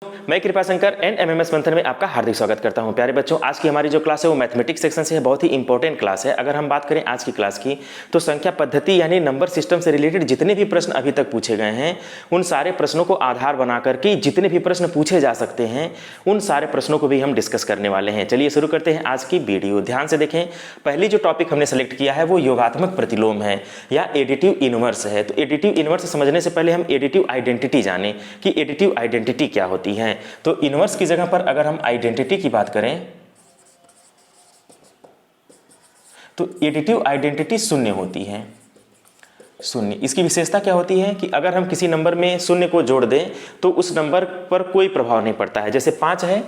मैं कृपा Shankar and MMS मंथन में आपका हार्दिक स्वागत करता हूं। प्यारे बच्चों, आज की हमारी जो क्लास है वो मैथमेटिक्स सेक्शन से है। बहुत ही इंपॉर्टेंट क्लास है। अगर हम बात करें आज की क्लास की तो संख्या पद्धति यानी नंबर सिस्टम से रिलेटेड जितने भी प्रश्न अभी तक पूछे गए हैं उन सारे प्रश्नों को आधार बनाकर के जितने भी प्रश्न पूछे जा सकते हैं उन सारे प्रश्नों को भी हम डिस्कस करने वाले हैं। चलिए शुरू करते हैं आज की वीडियो। ध्यान से देखें, पहली जो टॉपिक हमने सेलेक्ट किया है वो योगात्मक प्रतिलोम है या एडिटिव इनवर्स है। तो एडिटिव इनवर्स समझने से पहले हम एडिटिव आइडेंटिटी जानें कि एडिटिव आइडेंटिटी क्या होती है। तो इनवर्स की जगह पर अगर हम आइडेंटिटी की बात करें तो एडिटिव आइडेंटिटी शून्य होती है। शून्य, इसकी विशेषता क्या होती है कि अगर हम किसी नंबर में शून्य को जोड़ दें तो उस नंबर पर कोई प्रभाव नहीं पड़ता है। जैसे 5 है,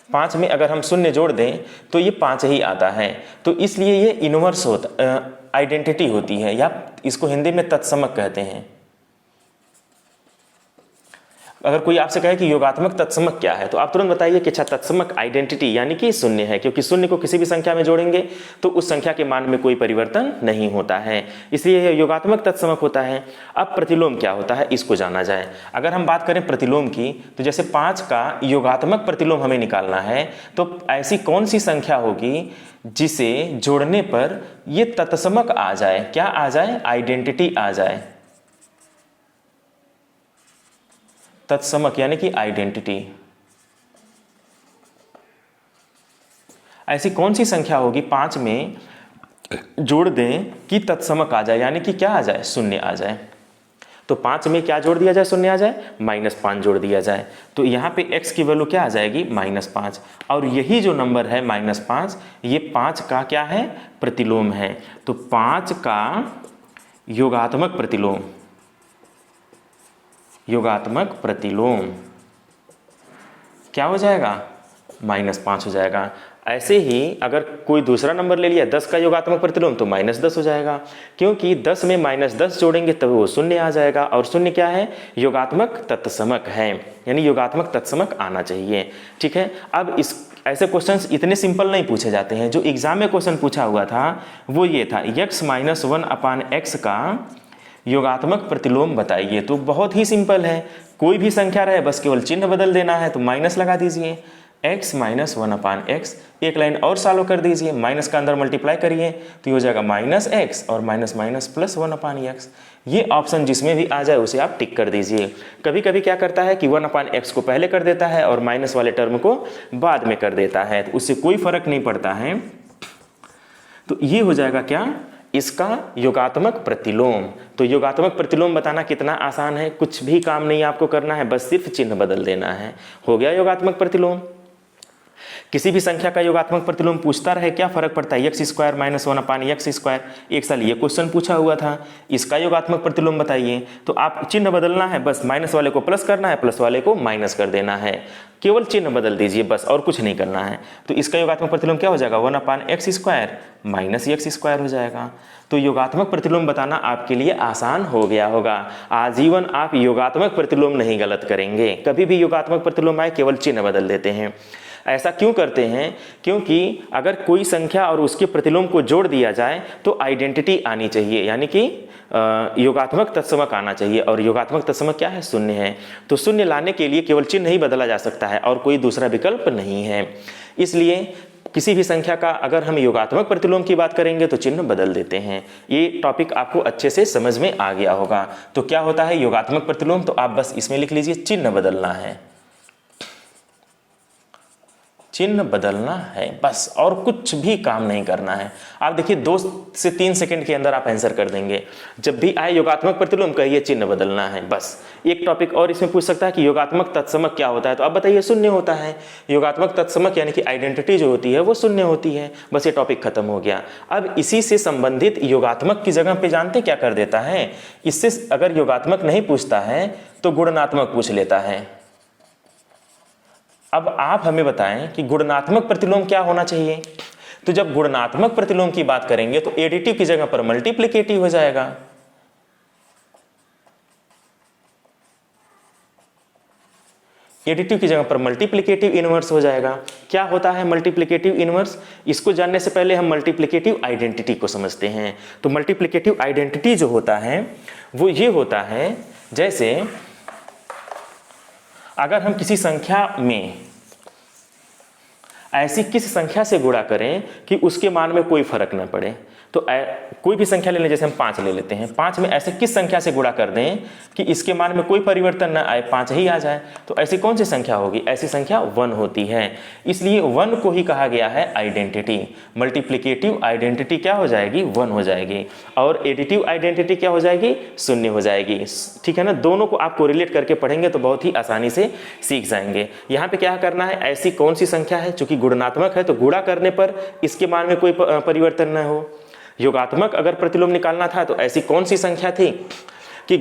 5 में अगर हम शून्य जोड़ दें तो ये 5 ही आता है। तो इसलिए ये इनवर्स आइडेंटिटी होती है या इसको हिंदी में तत्समक कहते हैं। अगर कोई आपसे कहे कि योगात्मक तत्समक क्या है तो आप तुरंत बताइए कि अच्छा, तत्समक आइडेंटिटी यानी कि शून्य है, क्योंकि शून्य को किसी भी संख्या में जोड़ेंगे तो उस संख्या के मान में कोई परिवर्तन नहीं होता है, इसलिए यह योगात्मक तत्समक होता है। अब प्रतिलोम क्या होता है इसको जाना जाए। अगर हम बात करें प्रतिलोम की तो जैसे 5 का योगात्मक प्रतिलोम हमें निकालना है तो ऐसी कौन सी संख्या होगी जिसे जोड़ने पर यह तत्समक आ जाए। क्या आ जाए? आइडेंटिटी आ जाए। तत्समक यानी कि आइडेंटिटी। ऐसी कौन सी संख्या होगी 5 में जोड़ दें कि तत्समक आ जाए, यानी कि क्या आ जाए? शून्य आ जाए। तो 5 में क्या जोड़ दिया जाए? शून्य आ जाए, -5 जोड़ दिया जाए। तो यहां पे x की वैल्यू क्या आ जाएगी? -5। और यही जो नंबर है -5, ये 5 का क्या है? प्रतिलोम है। तो 5 का योगात्मक प्रतिलोम, योगात्मक प्रतिलोम क्या हो जाएगा? -5 हो जाएगा। ऐसे ही अगर कोई दूसरा नंबर ले लिया 10 का योगात्मक प्रतिलोम तो -10 हो जाएगा, क्योंकि 10 में -10 जोड़ेंगे तब वो शून्य आ जाएगा। और शून्य क्या है? योगात्मक तत्समक है, यानी योगात्मक तत्समक आना चाहिए। ठीक है। अब इस ऐसे क्वेश्चंस इतने सिंपल नहीं पूछे जाते हैं। जो एग्जाम में क्वेश्चन पूछा हुआ था वो ये था, x-1/x का योगात्मक प्रतिलोम बताइए। तो बहुत ही सिंपल है, कोई भी संख्या रहे बस केवल चिन्ह बदल देना है। तो माइनस लगा दीजिए, x-1/x, एक लाइन और सॉल्व कर दीजिए, माइनस का अंदर मल्टीप्लाई करिए तो ये हो जाएगा -x और -+1/x। ये ऑप्शन जिसमें भी आ जाए उसे आप टिक कर दीजिए। कभी कभी क्या करता है कि 1/x को पहले कर देता है और माइनस वाले टर्म को बाद में कर देता है, तो उससे कोई फर्क नहीं पड़ता है। तो ये हो जाएगा क्या? इसका योगात्मक प्रतिलोम। तो योगात्मक प्रतिलोम बताना कितना आसान है, कुछ भी काम नहीं आपको करना है, बस सिर्फ चिन्ह बदल देना है, हो गया योगात्मक प्रतिलोम। किसी भी संख्या का योगात्मक प्रतिलोम पूछता रहे क्या फर्क पड़ता है? x² -1/x²। एक साल ये क्वेश्चन पूछा हुआ था, इसका योगात्मक प्रतिलोम बताइए। तो आप चिन्ह बदलना है, बस माइनस वाले को प्लस करना है, प्लस वाले को माइनस कर देना है, केवल चिन्ह बदल दीजिए बस, और कुछ नहीं करना है। तो इसका योगात्मक प्रतिलोम क्या हो जाएगा? 1/x² - x² हो जाएगा। तो योगात्मक प्रतिलोम बताना आपके लिए आसान हो गया होगा। आजीवन आप योगात्मक प्रतिलोम नहीं गलत करेंगे। कभी भी योगात्मक प्रतिलोम आए केवल चिन्ह बदल देते हैं। ऐसा क्यों करते हैं? क्योंकि अगर कोई संख्या और उसके प्रतिलोम को जोड़ दिया जाए तो आइडेंटिटी आनी चाहिए, यानी कि योगात्मक तत्समक आना चाहिए। और योगात्मक तत्समक क्या है? शून्य है। तो शून्य लाने के लिए केवल चिन्ह ही बदला जा सकता है और कोई दूसरा विकल्प नहीं है। इसलिए किसी भी संख्या का अगर हम योगात्मक प्रतिलोम की बात करेंगे तो चिन्ह बदल देते हैं। ये टॉपिक आपको अच्छे से समझ में आ गया होगा। तो क्या होता है योगात्मक प्रतिलोम? तो आप बस इसमें लिख लीजिए चिन्ह बदलना है, चिन्ह बदलना है बस, और कुछ भी काम नहीं करना है। आप देखिए 2 से 3 सेकंड के अंदर आप आंसर कर देंगे। जब भी आए योगात्मक प्रतिलोम कहिए चिन्ह बदलना है बस। एक टॉपिक और इसमें पूछ सकता है कि योगात्मक तत्समक क्या होता है, तो आप बताइए शून्य होता है। योगात्मक तत्समक यानी कि आइडेंटिटी जो होती है वो शून्य होती है। बस ये टॉपिक खत्म हो गया। अब इसी से संबंधित योगात्मक की जगह पे जानते क्या कर देता है? इससे अगर योगात्मक नहीं पूछता है तो गुणनात्मक पूछ लेता है। अब आप हमें बताएं कि गुणनात्मक प्रतिलोम क्या होना चाहिए। तो जब गुणनात्मक प्रतिलोम की बात करेंगे तो एडिटिव की जगह पर मल्टीप्लिकेटिव हो जाएगा। एडिटिव की जगह पर मल्टीप्लिकेटिव इनवर्स हो जाएगा। क्या होता है मल्टीप्लिकेटिव इनवर्स? इसको जानने से पहले हम मल्टीप्लिकेटिव आइडेंटिटी को समझते हैं। तो मल्टीप्लिकेटिव आइडेंटिटी जो होता है वो ये होता है, जैसे अगर हम किसी संख्या में ऐसी किस संख्या से गुणा करें कि उसके मान में कोई फर्क न पड़े, तो कोई भी संख्या ले लें, जैसे हम 5 ले लेते हैं, 5 में ऐसे किस संख्या से गुणा कर दें कि इसके मान में कोई परिवर्तन न आए, 5 ही आ जाए, तो ऐसी कौन सी संख्या होगी? ऐसी संख्या 1 होती है। इसलिए 1 को ही कहा गया है आइडेंटिटी। मल्टीप्लिकेटिव आइडेंटिटी क्या हो जाएगी? 1 हो जाएगी। और एडिटिव आइडेंटिटी क्या हो जाएगी? 0 हो जाएगी। ठीक है ना, दोनों को आप कोरिलेट करके पढ़ेंगे तो बहुत ही आसानी से सीख जाएंगे। यहाँ पे क्या करना है, ऐसी कौन सी संख्या है, चूंकि गुणनात्मक है तो गुणा करने पर इसके मान में कोई परिवर्तन न हो। योगात्मक अगर प्रतिलोम निकालना था तो ऐसी कौन सी संख्या थी कि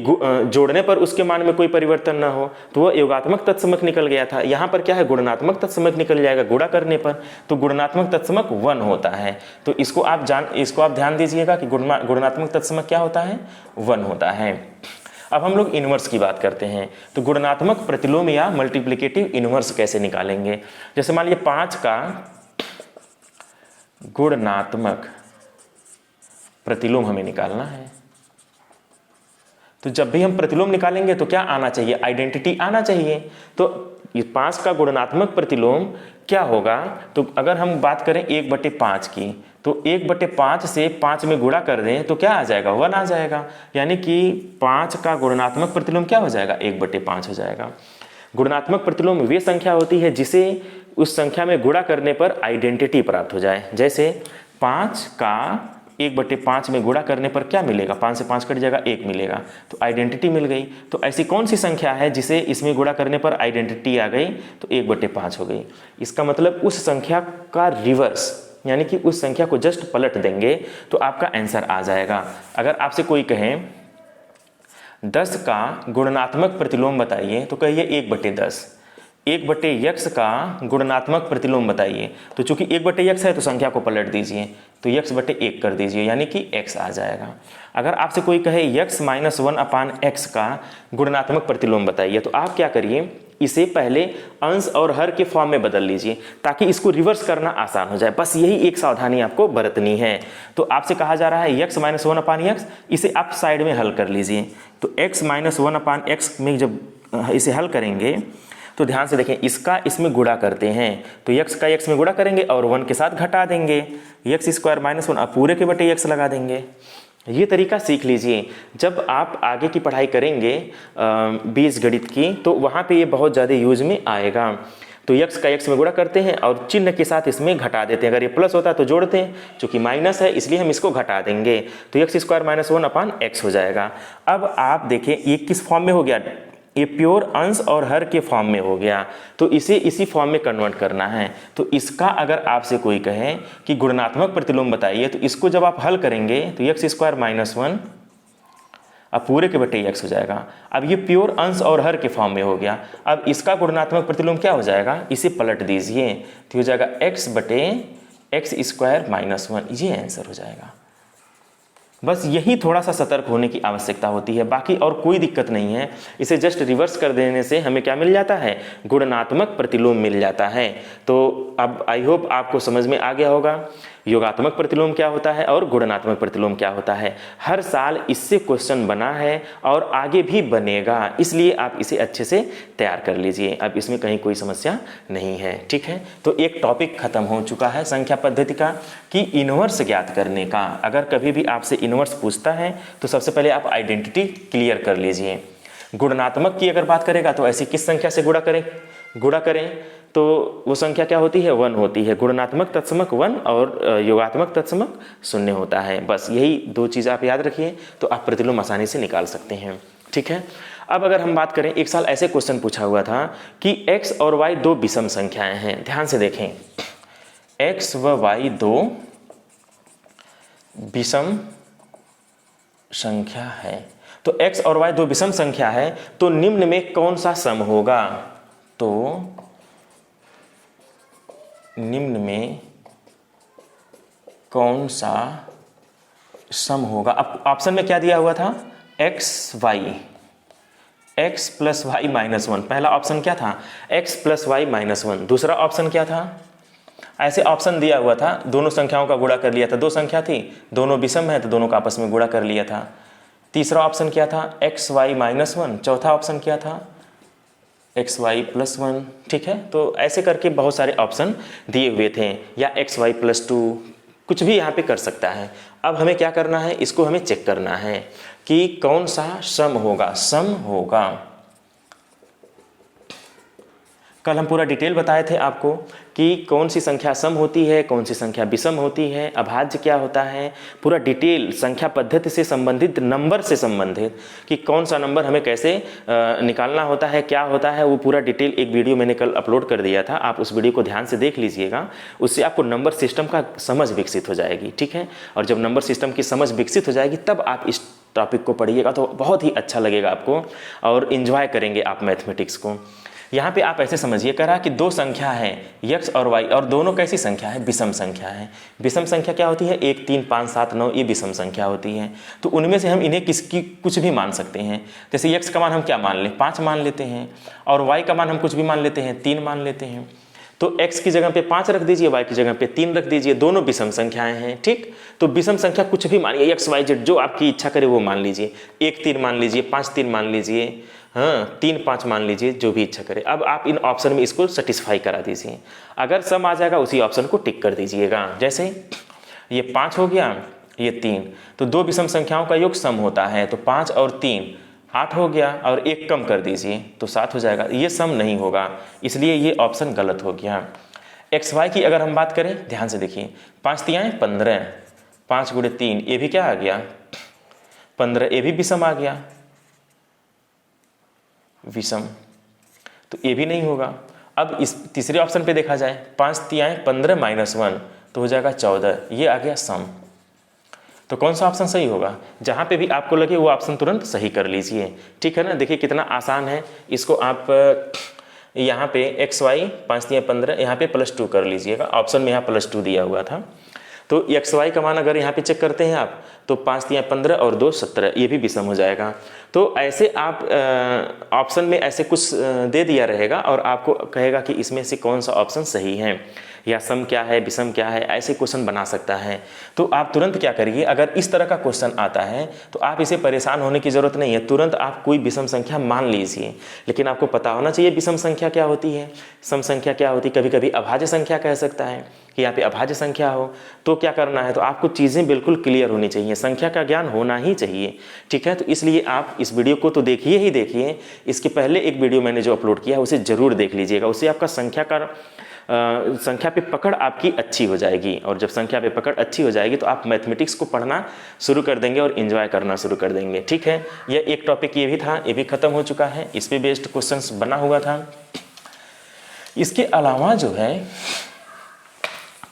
जोड़ने पर उसके मान में कोई परिवर्तन ना हो, तो वह योगात्मक तत्समक निकल गया था। यहाँ पर क्या है, गुणनात्मक तत्समक निकल जाएगा गुणा करने पर, तो गुणनात्मक तत्समक 1 होता है। तो इसको आप ध्यान दीजिएगा कि गुणनात्मक तत्समक क्या होता है? 1 होता है। अब हम लोग इनवर्स की बात करते हैं, तो गुणनात्मक प्रतिलोम या मल्टीप्लिकेटिव इनवर्स कैसे निकालेंगे। जैसे मान लीजिए 5 का गुणनात्मक प्रतिलोम हमें निकालना है, तो जब भी हम प्रतिलोम निकालेंगे तो क्या आना चाहिए? आइडेंटिटी आना चाहिए। तो ये 5 का गुणनात्मक प्रतिलोम क्या होगा? तो अगर हम बात करें 1/5 की, तो 1/5 से 5 में गुणा कर दें तो क्या आ जाएगा? 1 आ जाएगा। यानी कि 5 का गुणनात्मक प्रतिलोम क्या हो जाएगा? 1/5 हो जाएगा। गुणनात्मक प्रतिलोम वे संख्या होती है जिसे उस संख्या में गुणा करने पर आइडेंटिटी प्राप्त हो जाए। जैसे 5 का 1/5 में गुणा करने पर क्या मिलेगा? 5 से 5 कट जाएगा, 1 मिलेगा, तो आइडेंटिटी मिल गई। तो ऐसी कौन सी संख्या है जिसे इसमें गुणा करने पर आइडेंटिटी आ गई? तो 1/5 हो गई। इसका मतलब उस संख्या का रिवर्स, यानी कि उस संख्या को जस्ट पलट देंगे तो आपका आंसर आ जाएगा। अगर आपसे कोई कहे 10 का गुणनात्मक प्रतिलोम बताइए, तो कहिए 1/10। 1/x का गुणनात्मक प्रतिलोम बताइए, तो चूंकि 1/x है तो संख्या को पलट दीजिए, तो x/1 कर दीजिए, यानी कि x आ जाएगा। अगर आपसे कोई कहे x - 1/x का गुणनात्मक प्रतिलोम बताइए, तो आप क्या करिए, इसे पहले अंश और हर के फॉर्म में बदल लीजिए ताकि इसको रिवर्स करना आसान हो जाए। बस यही एक सावधानी आपको बरतनी है। तो आपसे कहा जा रहा है x - 1/x, इसे आप साइड में हल कर लीजिए। तो x - 1/x में जब इसे हल करेंगे तो ध्यान से देखें, इसका इसमें गुणा करते हैं, तो x का x में गुणा करेंगे और 1 के साथ घटा देंगे, x² - 1, अब पूरे के बटे x लगा देंगे। ये तरीका सीख लीजिए। जब आप आगे की पढ़ाई करेंगे बीजगणित की, तो वहाँ पे ये बहुत ज़्यादा यूज में आएगा। तो x का x में गुणा करते हैं और चिन्ह के साथ इसमें घटा देते हैं। अगर ये प्लस होता तो जोड़ते हैं, चूंकि माइनस है इसलिए हम इसको घटा देंगे, तो x² - 1/x हो जाएगा। अब आप देखें ये किस फॉर्म में हो गया, ये प्योर अंश और हर के फॉर्म में हो गया, तो इसे इसी फॉर्म में कन्वर्ट करना है। तो इसका अगर आपसे कोई कहे कि गुणनात्मक प्रतिलोम बताइए, तो इसको जब आप हल करेंगे तो x² - 1 अब पूरे के बटे x हो जाएगा। अब ये प्योर अंश और हर के फॉर्म में हो गया। अब इसका गुणनात्मक प्रतिलोम क्या हो जाएगा, इसे पलट दीजिए, तो हो जाएगा x/x² - 1, ये आंसर हो जाएगा। बस यही थोड़ा सा सतर्क होने की आवश्यकता होती है, बाकी और कोई दिक्कत नहीं है। इसे जस्ट रिवर्स कर देने से हमें क्या मिल जाता है, गुणनात्मक प्रतिलोम मिल जाता है। तो अब आई होप आपको समझ में आ गया होगा योगात्मक प्रतिलोम क्या होता है और गुणनात्मक प्रतिलोम क्या होता है। हर साल इससे क्वेश्चन बना है और आगे भी बनेगा, इसलिए आप इसे अच्छे से तैयार कर लीजिए। अब इसमें कहीं कोई समस्या नहीं है, ठीक है। तो एक टॉपिक खत्म हो चुका है संख्या पद्धति का कि इनवर्स ज्ञात करने का। अगर कभी भी आपसे इनवर्स पूछता है तो सबसे पहले आप आइडेंटिटी क्लियर कर लीजिए। गुणनात्मक की अगर बात करेगा तो ऐसी किस संख्या से गुणा करें तो वो संख्या क्या होती है, 1 होती है। गुणनात्मक तत्समक 1 और योगात्मक तत्समक 0 होता है। बस यही 2 चीज़ आप याद रखिए तो आप प्रतिलोम आसानी से निकाल सकते हैं, ठीक है। अब अगर हम बात करें, एक साल ऐसे क्वेश्चन पूछा हुआ था कि x और y 2 विषम संख्याएं हैं। ध्यान से देखें, x व y 2 विषम संख्या है। तो x और y 2 विषम संख्या है, तो निम्न में कौन सा सम होगा, तो निम्न में कौन सा सम होगा। अब ऑप्शन में क्या दिया हुआ था, x प्लस y माइनस 1। पहला ऑप्शन क्या था, x प्लस y माइनस 1। दूसरा ऑप्शन क्या था, ऐसे ऑप्शन दिया हुआ था, दोनों संख्याओं का गुणा कर लिया था। 2 संख्या थी, दोनों विषम है तो दोनों का आपस में गुणा कर लिया था। तीसरा ऑप्शन क्या था, xy माइनस 1। चौथा ऑप्शन क्या था, एक्स वाई प्लस 1, ठीक है। तो ऐसे करके बहुत सारे ऑप्शन दिए हुए थे, या एक्स वाई प्लस 2, कुछ भी यहाँ पे कर सकता है। अब हमें क्या करना है, इसको हमें चेक करना है कि कौन सा सम होगा। सम होगा, कल हम पूरा डिटेल बताए थे आपको कि कौन सी संख्या सम होती है, कौन सी संख्या विषम होती है, अभाज्य क्या होता है, पूरा डिटेल संख्या पद्धति से संबंधित, नंबर से संबंधित, कि कौन सा नंबर हमें कैसे निकालना होता है, क्या होता है, वो पूरा डिटेल एक वीडियो मैंने कल अपलोड कर दिया था। आप उस वीडियो को ध्यान से देख लीजिएगा, उससे आपको नंबर सिस्टम का समझ विकसित हो जाएगी, ठीक है। और जब नंबर सिस्टम की समझ विकसित हो जाएगी तब आप इस टॉपिक को पढ़िएगा तो बहुत ही अच्छा लगेगा आपको, और इन्जॉय करेंगे आप मैथमेटिक्स को। यहाँ पे आप ऐसे समझिए, कह रहा कि दो संख्या है x और y, और दोनों कैसी संख्या है, विषम संख्या है। विषम संख्या क्या होती है, 1 3 5 7 9, ये विषम संख्या होती है। तो उनमें से हम इन्हें किसकी कुछ भी मान सकते हैं। जैसे x का मान हम क्या मान लें, 5 मान लेते हैं, और y का मान हम कुछ भी मान लेते हैं, 3 मान लेते हैं। तो x की जगह पे 5 रख दीजिए, y की जगह पे 3 रख दीजिए, दोनों विषम संख्याएं हैं, ठीक। तो विषम संख्या कुछ भी मानिए, x y z जो आपकी इच्छा करे वो मान लीजिए, 1 3 मान लीजिए, 5 3 मान लीजिए, हाँ 3 5 मान लीजिए, जो भी इच्छा करे। अब आप इन ऑप्शन में इसको सेटिस्फाई करा दीजिए। अगर सम आ जाएगा उसी ऑप्शन को टिक कर दीजिएगा। जैसे ये 5 हो गया, ये 3, तो दो विषम संख्याओं का योग सम होता है। तो 5 और 3 8 हो गया, और 1 कम कर दीजिए तो 7 हो जाएगा। ये सम नहीं होगा, इसलिए ये ऑप्शन गलत हो गया। एक्स वाई की अगर हम बात करें, ध्यान से देखिए, 5 तियाएँ 15, 5 गुणे 3, ये भी क्या आ गया 15, ये भी विषम आ गया, विषम, तो ये भी नहीं होगा। अब इस तीसरे ऑप्शन पे देखा जाए, 5 तियाएँ 15 माइनस 1 तो हो जाएगा 14, ये आ गया सम। तो कौन सा ऑप्शन सही होगा, जहाँ पे भी आपको लगे वो ऑप्शन तुरंत सही कर लीजिए, ठीक है ना। देखिए कितना आसान है, इसको आप यहाँ पे एक्स वाई 5 तियाँ 15, यहाँ पे +2 कर लीजिएगा। ऑप्शन में यहाँ +2 दिया हुआ था, तो एक्स वाई का मान अगर यहाँ पे चेक करते हैं आप, तो 5 तियाँ 15 और 2 17, ये भी विषम हो जाएगा। तो ऐसे आप ऑप्शन में ऐसे कुछ दे दिया रहेगा, और आपको कहेगा कि इसमें से कौन सा ऑप्शन सही है, या सम क्या है, विषम क्या है, ऐसे क्वेश्चन बना सकता है। तो आप तुरंत क्या करिए, अगर इस तरह का क्वेश्चन आता है तो आप इसे परेशान होने की ज़रूरत नहीं है, तुरंत आप कोई विषम संख्या मान लीजिए। लेकिन आपको पता होना चाहिए विषम संख्या क्या होती है, सम संख्या क्या होती है। कभी कभी अभाज्य संख्या कह सकता है कि यहाँ पे अभाज्य संख्या हो, तो क्या करना है, तो आपको चीज़ें बिल्कुल क्लियर होनी चाहिए, संख्या का ज्ञान होना ही चाहिए, ठीक है। तो इसलिए आप इस वीडियो को तो देखिए ही देखिए, इसके पहले एक वीडियो मैंने जो अपलोड किया है उसे ज़रूर देख लीजिएगा। उससे आपका संख्या पे पकड़ आपकी अच्छी हो जाएगी, और जब संख्या पे पकड़ अच्छी हो जाएगी तो आप मैथमेटिक्स को पढ़ना शुरू कर देंगे और एंजॉय करना शुरू कर देंगे, ठीक है। यह एक टॉपिक ये भी था, ये भी खत्म हो चुका है, इस पे बेस्ड क्वेश्चंस बना हुआ था। इसके अलावा जो है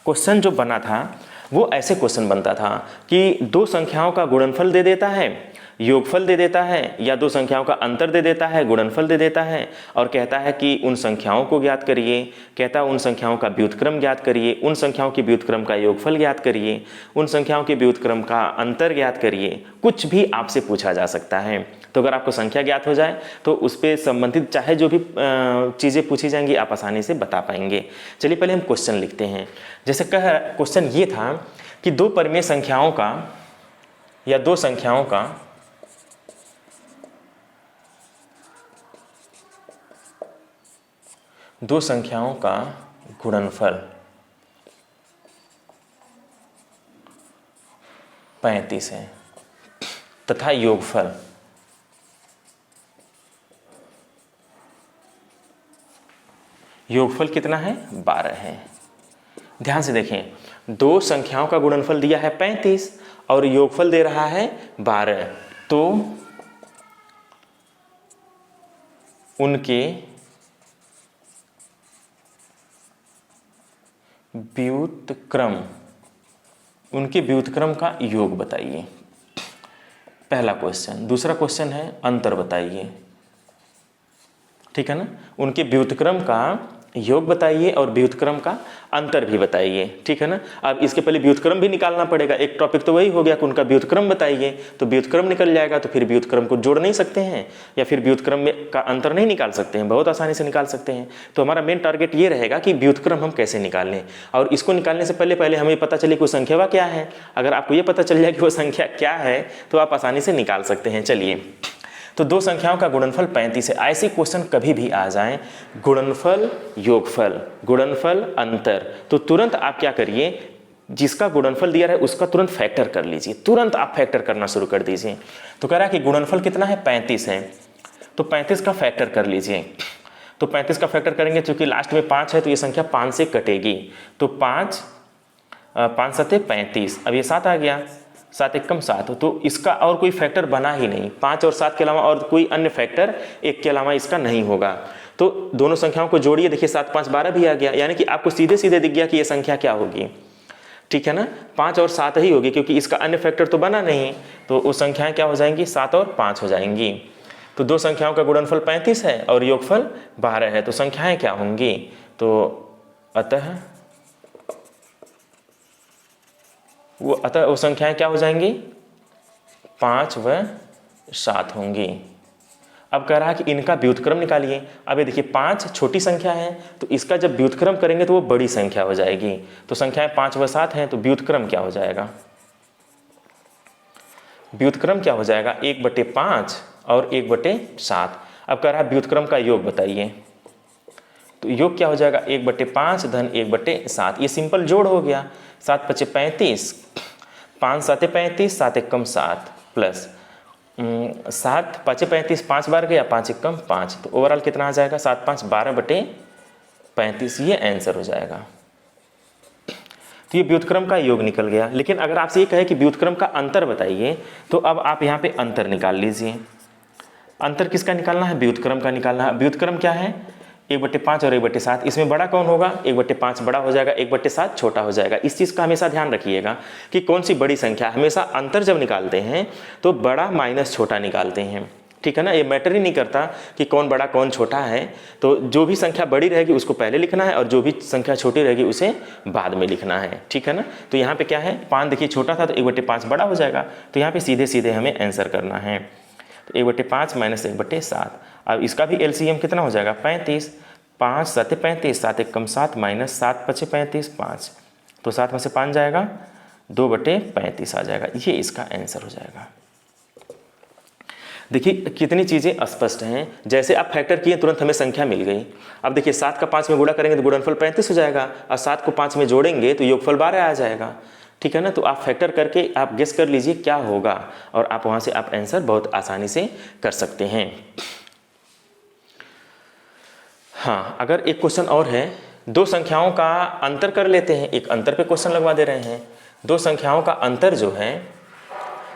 क्वेश्चन जो बना था वो ऐसे क्वेश्चन बनता था कि दो संख्याओं का गुणनफल दे देता है, योगफल दे देता है, या दो संख्याओं का अंतर दे देता है, गुणनफल दे देता है, और कहता है कि उन संख्याओं को ज्ञात करिए, कहता है उन संख्याओं का व्युत्क्रम ज्ञात करिए, उन संख्याओं के व्युत्क्रम का योगफल ज्ञात करिए, उन संख्याओं के व्युत्क्रम का अंतर ज्ञात करिए। कुछ भी आपसे पूछा जा सकता है। तो अगर आपको संख्या ज्ञात हो जाए तो उस पर संबंधित चाहे जो भी चीज़ें पूछी जाएंगी आप आसानी से बता पाएंगे। चलिए पहले हम क्वेश्चन लिखते हैं। जैसे क्वेश्चन ये था कि दो परिमेय संख्याओं का या दो संख्याओं का गुणनफल 35 है तथा योगफल कितना है, 12 है। ध्यान से देखें, दो संख्याओं का गुणनफल दिया है 35 और योगफल दे रहा है 12, तो उनके व्युत्क्रम का योग बताइए, पहला क्वेश्चन। दूसरा क्वेश्चन है अंतर बताइए, ठीक है ना। उनके व्युत्क्रम का योग बताइए और व्युत्क्रम का अंतर भी बताइए, ठीक है ना। अब इसके पहले व्युत्क्रम भी निकालना पड़ेगा, एक टॉपिक तो वही हो गया कि उनका व्युत्क्रम बताइए, तो व्युत्क्रम निकल जाएगा, तो फिर व्युत्क्रम को जोड़ नहीं सकते हैं या फिर व्युत्क्रम में का अंतर नहीं निकाल सकते हैं, बहुत आसानी से निकाल सकते हैं। तो हमारा मेन टारगेट ये रहेगा कि व्युत्क्रम हम कैसे निकालें, और इसको निकालने से पहले हमें पता चले कि वो संख्या क्या है। अगर आपको ये पता चल जाए कि वो संख्या क्या है तो आप आसानी से निकाल सकते हैं। चलिए, तो दो संख्याओं का गुणनफल 35 है। ऐसे क्वेश्चन कभी भी आ जाएं, गुणनफल योगफल, गुणनफल अंतर, तो तुरंत आप क्या करिए, जिसका गुणनफल दिया है उसका तुरंत फैक्टर कर लीजिए, तुरंत आप फैक्टर करना शुरू कर दीजिए। तो कह रहा है कि गुणनफल कितना है, 35 है, तो 35 का फैक्टर कर लीजिए। तो 35 का फैक्टर करेंगे, चूंकि लास्ट में 5 है तो ये संख्या 5 से कटेगी, तो 5 7 35, अब ये 7 आ गया, 7 एकम 7, तो इसका और कोई फैक्टर बना ही नहीं, 5 और 7 के अलावा और कोई अन्य फैक्टर 1 के अलावा इसका नहीं होगा। तो दोनों संख्याओं को जोड़िए, देखिए 7 5 12 भी आ गया, यानी कि आपको सीधे सीधे दिख गया कि ये संख्या क्या होगी, ठीक है ना, 5 और 7 ही होगी, क्योंकि इसका अन्य फैक्टर तो बना नहीं, तो वो संख्याएं क्या हो जाएंगी, 7 और 5 हो जाएंगी। तो दो संख्याओं का गुणनफल 35 है और योगफल 12 है, तो संख्याएं क्या होंगी, तो अतः वो संख्याएं क्या हो जाएंगी, 5 व 7 होंगी। अब कह रहा है कि इनका व्युत्क्रम निकालिए। अब ये देखिए 5 छोटी संख्या है, तो इसका जब व्युत्क्रम करेंगे तो वो बड़ी संख्या हो जाएगी। तो संख्याएं 5 व 7 हैं, तो व्युत्क्रम क्या हो जाएगा, व्युत्क्रम क्या हो जाएगा, 1/5 और 1/7। अब कह रहा है व्युत्क्रम का योग बताइए, तो योग क्या हो जाएगा, 1/5 धन 1/7, ये सिंपल जोड़ हो गया, 7 5 35, 5 7 35, 7 एकम 7 प्लस 7 5 35, 5 बार गया, 5 एकम 5, तो ओवरऑल कितना आ जाएगा, 7 5 12/35, ये आंसर हो जाएगा। तो ये व्युत्क्रम का योग निकल गया। लेकिन अगर आपसे ये कहे कि व्युत्क्रम का अंतर बताइए, तो अब आप यहाँ पे अंतर निकाल लीजिए। अंतर किसका निकालना है, व्युत्क्रम का निकालना है। व्युत्क्रम क्या है, 1/5 और 1/7, इसमें बड़ा कौन होगा, 1/5 बड़ा हो जाएगा, 1/7 छोटा हो जाएगा। इस चीज़ का हमेशा ध्यान रखिएगा कि कौन सी बड़ी संख्या, हमेशा अंतर जब निकालते हैं तो बड़ा माइनस छोटा निकालते हैं, ठीक है ना, ये मैटर ही नहीं करता कि कौन बड़ा कौन छोटा है। तो जो भी संख्या बड़ी रहेगी उसको पहले लिखना है और जो भी संख्या छोटी रहेगी उसे बाद में लिखना है, ठीक है ना। तो यहाँ पे क्या है, 5 देखिए छोटा था तो 1/5 बड़ा हो जाएगा, तो यहाँ पे सीधे सीधे हमें आंसर करना है। तो 1/5 माइनस 1/7, अब इसका भी एलसीएम कितना हो जाएगा, 35, 5 7 35, 7 एकम 7 माइनस 7 5 35, 5, तो 7 में से 5 जाएगा, 2/35 आ जाएगा, ये इसका आंसर हो जाएगा। देखिए कितनी चीज़ें स्पष्ट हैं, जैसे आप फैक्टर किए तुरंत हमें संख्या मिल गई। अब देखिए 7 का 5 में गुणा करेंगे तो गुणनफल 35 हो जाएगा, और 7 को 5 में जोड़ेंगे तो योगफल 12 आ जाएगा, ठीक है ना। तो आप फैक्टर करके आप गेस कर लीजिए क्या होगा, और आप वहाँ से आप आंसर बहुत आसानी से कर सकते हैं। हाँ, अगर एक क्वेश्चन और है, दो संख्याओं का अंतर कर लेते हैं, एक अंतर पे क्वेश्चन लगवा दे रहे हैं। दो संख्याओं का अंतर जो है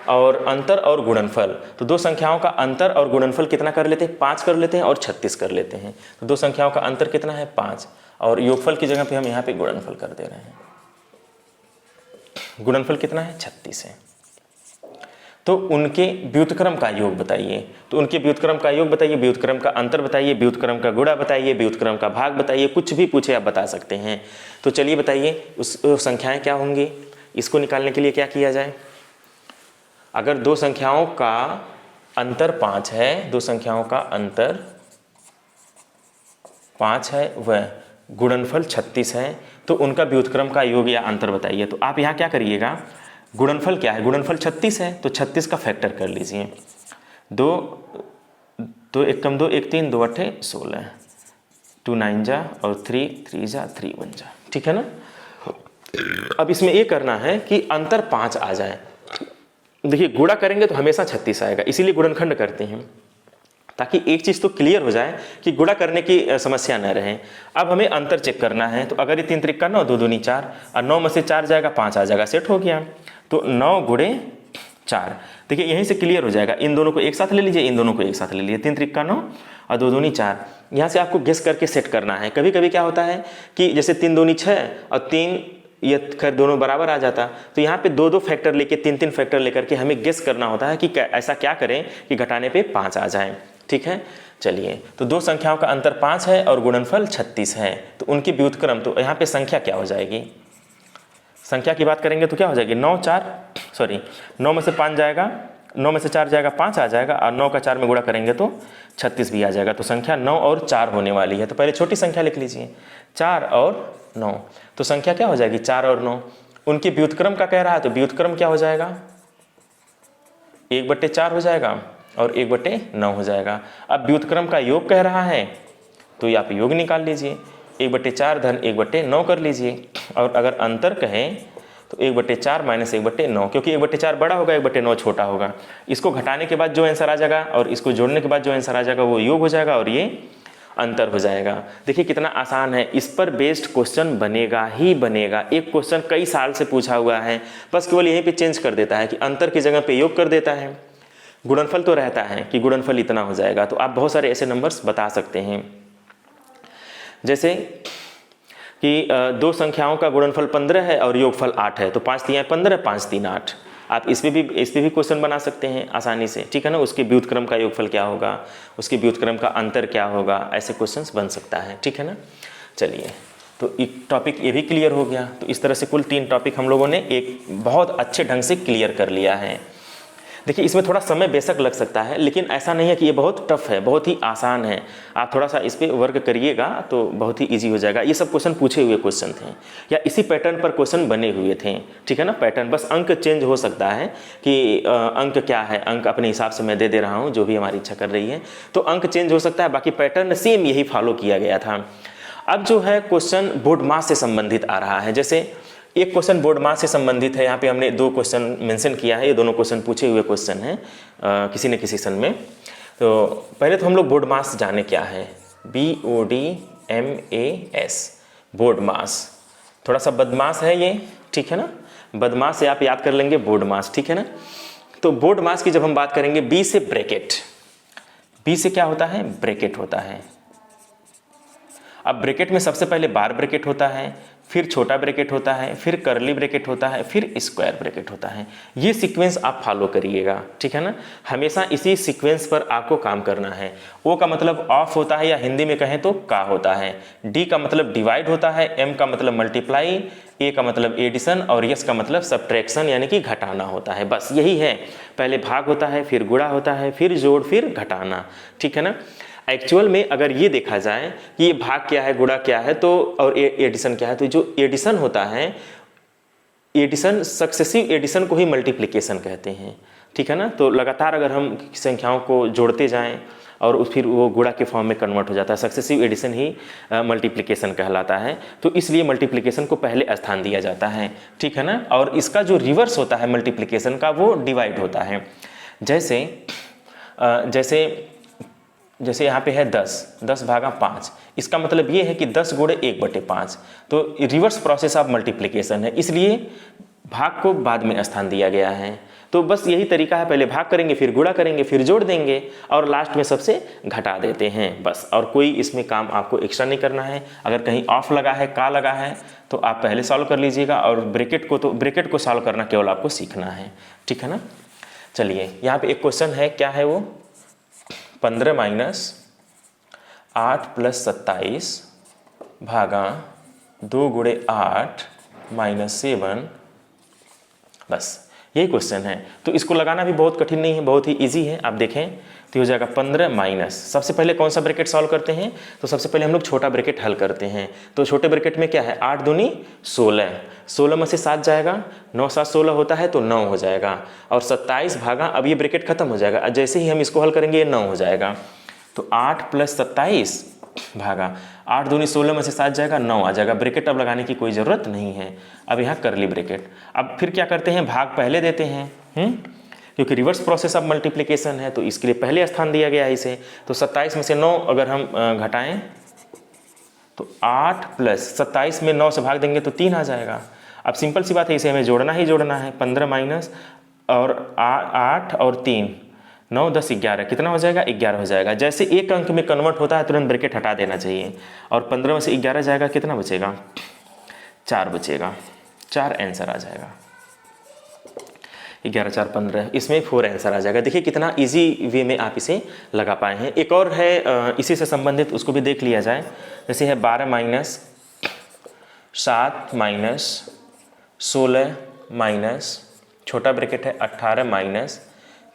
और अंतर और गुणनफल, तो दो संख्याओं का अंतर और गुणनफल कितना कर लेते हैं, 5 कर लेते हैं और 36 कर लेते हैं। तो दो संख्याओं का अंतर कितना है, 5, और योगफल की जगह पे हम यहाँ पे गुणनफल कर दे रहे हैं। गुणनफल कितना है, 36 है। तो उनके व्युत्क्रम का योग बताइए, तो उनके व्युत्क्रम का योग बताइए, व्युत्क्रम का अंतर बताइए, व्युत्क्रम का गुणा बताइए, व्युत्क्रम का भाग बताइए, कुछ भी पूछे आप बता सकते हैं। तो चलिए बताइए उस संख्याएं क्या होंगी, इसको निकालने के लिए क्या किया जाए। अगर दो संख्याओं का अंतर 5 है, दो संख्याओं का अंतर 5 है वह गुणनफल 36 है, तो उनका व्युत्क्रम का योग या अंतर बताइए। तो आप यहाँ क्या करिएगा, गुणनफल क्या है, गुणनफल 36 है, तो 36 का फैक्टर कर लीजिए। 2 एकम 2 1 3, 2 8 16, 2 9 जा और 3 3 जा 3 1 जा, ठीक है ना। अब इसमें ये करना है कि अंतर 5 आ जाए। देखिए गुणा करेंगे तो हमेशा 36 आएगा, इसीलिए गुणनखंड करते हैं, ताकि एक चीज़ तो क्लियर हो जाए कि गुणा करने की समस्या न रहे। अब हमें अंतर चेक करना है, तो अगर ये 3 त्रिक का 9, 2 दूनी 4, और 9 में से 4 जाएगा 5 आ जाएगा, सेट हो गया। तो 9 गुणे 4, देखिए यहीं से क्लियर हो जाएगा। इन दोनों को एक साथ ले लीजिए, इन दोनों को एक साथ ले लीजिए, 3 त्रिक का 9 और 2 दूनी 4। यहाँ से आपको गेस करके सेट करना है। कभी कभी क्या होता है कि जैसे 3 दूनी 6 और 3, ये खैर दोनों बराबर आ जाता, तो यहाँ पे 2 2 फैक्टर लेके 3 3 फैक्टर लेकर के हमें गेस करना होता है कि ऐसा क्या करें कि घटाने पे 5 आ जाए, ठीक है। चलिए, तो दो संख्याओं का अंतर 5 है और गुणनफल 36 है, तो उनकी व्युत्क्रम, तो यहाँ पे संख्या क्या हो जाएगी, संख्या की बात करेंगे तो क्या हो जाएगी, 9 में से 5 जाएगा, 9 में से 4 जाएगा 5 आ जाएगा, और 9 का 4 में गुणा करेंगे तो 36 भी आ जाएगा। तो संख्या 9 और 4 होने वाली है। तो पहले छोटी संख्या लिख लीजिए, 4 और 9, तो संख्या क्या हो जाएगी, 4 और 9। उनके व्युत्क्रम का कह रहा है, तो व्युत्क्रम क्या हो जाएगा, 1/4 हो जाएगा। और 1/9 हो जाएगा। अब व्युत्क्रम का योग कह रहा है तो ये आप योग निकाल लीजिए, 1/4 धन 1/9 कर लीजिए। और अगर अंतर कहें तो 1/4 माइनस 1/9, क्योंकि 1/4 बड़ा होगा, 1/9 छोटा होगा। इसको घटाने के बाद जो आंसर आ जाएगा और इसको जोड़ने के बाद जो आंसर आ जाएगा वो योग हो जाएगा और ये अंतर हो जाएगा। देखिए कितना आसान है, इस पर बेस्ड क्वेश्चन बनेगा ही बनेगा। एक क्वेश्चन कई साल से पूछा हुआ है, बस केवल यहीं पे चेंज कर देता है कि अंतर की जगह पे योग कर देता है। गुणनफल तो रहता है कि गुणनफल इतना हो जाएगा। तो आप बहुत सारे ऐसे नंबर्स बता सकते हैं, जैसे कि दो संख्याओं का गुणनफल 15 है और योगफल 8 है, तो 5 3 15, 5 3 8। आप इस पे भी क्वेश्चन बना सकते हैं आसानी से, ठीक है ना। उसके व्युत्क्रम का योगफल क्या होगा, उसके व्युत्क्रम का अंतर क्या होगा, ऐसे क्वेश्चंस बन सकता है, ठीक है ना। चलिए, तो एक टॉपिक ये भी क्लियर हो गया। तो इस तरह से कुल 3 टॉपिक हम लोगों ने एक बहुत अच्छे ढंग से क्लियर कर लिया है। देखिए इसमें थोड़ा समय बेशक लग सकता है, लेकिन ऐसा नहीं है कि ये बहुत टफ है, बहुत ही आसान है। आप थोड़ा सा इस पर वर्क करिएगा तो बहुत ही इजी हो जाएगा। ये सब क्वेश्चन पूछे हुए क्वेश्चन थे या इसी पैटर्न पर क्वेश्चन बने हुए थे, ठीक है ना। पैटर्न बस अंक चेंज हो सकता है कि अंक क्या है, अंक अपने हिसाब से मैं दे रहा हूँ जो भी हमारी इच्छा कर रही है, तो अंक चेंज हो सकता है, बाकी पैटर्न सेम यही फॉलो किया गया था। अब जो है क्वेश्चन बोर्ड मास से संबंधित आ रहा है। जैसे एक क्वेश्चन बोर्ड मास से संबंधित है, यहाँ पे हमने 2 क्वेश्चन मेंशन किया है, ये दोनों क्वेश्चन पूछे हुए क्वेश्चन हैं किसी न किसी सन में। तो पहले तो हम लोग बोर्ड मास जाने क्या है, BODMAS, बोर्ड मास। थोड़ा सा बदमाश है ये, ठीक है ना, बदमाश से आप याद कर लेंगे बोर्ड मास, ठीक है ना। तो बोर्ड मास की जब हम बात करेंगे, B से ब्रैकेट, B से क्या होता है, ब्रैकेट होता है। अब ब्रैकेट में सबसे पहले बार ब्रैकेट होता है, फिर छोटा ब्रैकेट होता है, फिर कर्ली ब्रैकेट होता है, फिर स्क्वायर ब्रैकेट होता है। ये सीक्वेंस आप फॉलो करिएगा, ठीक है ना। हमेशा इसी सीक्वेंस पर आपको काम करना है। O का मतलब ऑफ होता है, या हिंदी में कहें तो का होता है। D का मतलब डिवाइड होता है, M का मतलब मल्टीप्लाई, A का मतलब एडिशन और S का मतलब सब्ट्रैक्शन यानी कि घटाना होता है। बस यही है, पहले भाग होता है, फिर गुणा होता है, फिर जोड़, फिर घटाना, ठीक है ना। एक्चुअल में अगर ये देखा जाए कि ये भाग क्या है, गुणा क्या है, तो और एडिशन क्या है, तो जो एडिशन होता है, एडिशन, सक्सेसिव एडिशन को ही मल्टीप्लिकेशन कहते हैं, ठीक है ना। तो लगातार अगर हम संख्याओं को जोड़ते जाएं और फिर वो गुणा के फॉर्म में कन्वर्ट हो जाता है, सक्सेसिव एडिशन ही मल्टीप्लिकेशन कहलाता है। तो इसलिए मल्टीप्लिकेशन को पहले स्थान दिया जाता है, ठीक है ना। और इसका जो रिवर्स होता है मल्टीप्लिकेशन का, वो डिवाइड होता है। जैसे यहाँ पे है 10 भागा 5, इसका मतलब ये है कि 10 गुणे 1/5, तो रिवर्स प्रोसेस ऑफ मल्टीप्लिकेशन है, इसलिए भाग को बाद में स्थान दिया गया है। तो बस यही तरीका है, पहले भाग करेंगे, फिर गुणा करेंगे, फिर जोड़ देंगे और लास्ट में सबसे घटा देते हैं, बस। और कोई इसमें काम आपको एक्स्ट्रा नहीं करना है। अगर कहीं ऑफ लगा है, का लगा है, तो आप पहले सॉल्व कर लीजिएगा, और ब्रैकेट को सॉल्व करना केवल आपको सीखना है, ठीक है ना। चलिए, यहाँ पे एक क्वेश्चन है, क्या है वो, 15 - 8 + 27 भागा 2 गुणे 8 - 7, बस यही क्वेश्चन है। तो इसको लगाना भी बहुत कठिन नहीं है, बहुत ही इजी है। आप देखें तो हो जाएगा 15 माइनस, सबसे पहले कौन सा ब्रैकेट सॉल्व करते हैं, तो सबसे पहले हम लोग छोटा ब्रैकेट हल करते हैं। तो छोटे ब्रैकेट में क्या है, 8 दूनी 16, 16 में से 7 जाएगा, 9 7 16 होता है, तो 9 हो जाएगा। और 27 भागा, अब ये ब्रैकेट खत्म हो जाएगा, जैसे ही हम इसको हल करेंगे ये 9 हो जाएगा। तो 8 + 27 भागा 8 दूनी 16 में से 7 जाएगा, 9 आ जाएगा। ब्रैकेट अब लगाने की कोई ज़रूरत नहीं है। अब यहाँ करली ब्रैकेट। अब फिर क्या करते हैं, भाग पहले देते हैं, क्योंकि रिवर्स प्रोसेस ऑफ मल्टीप्लिकेशन है, तो इसके लिए पहले स्थान दिया गया है इसे। तो 27 में से 9 अगर हम घटाएं तो 8 + 27 में 9 से भाग देंगे तो 3 आ जाएगा। अब सिंपल सी बात है, इसे हमें जोड़ना ही जोड़ना है। 15 माइनस और 8 और 3, 9 10 11, कितना हो जाएगा, 11 हो जाएगा। जैसे एक अंक में कन्वर्ट होता है तुरंत ब्रैकेट हटा देना चाहिए। और 15 में से 11 जाएगा, कितना बचेगा, 4 बचेगा, 4 आंसर आ जाएगा। 11 4 15, इसमें 4 आंसर आ जाएगा। देखिए कितना इजी वे में आप इसे लगा पाए हैं। एक और है इसी से संबंधित, उसको भी देख लिया जाए। जैसे है 12 - 7 - 16 छोटा ब्रैकेट है 18 -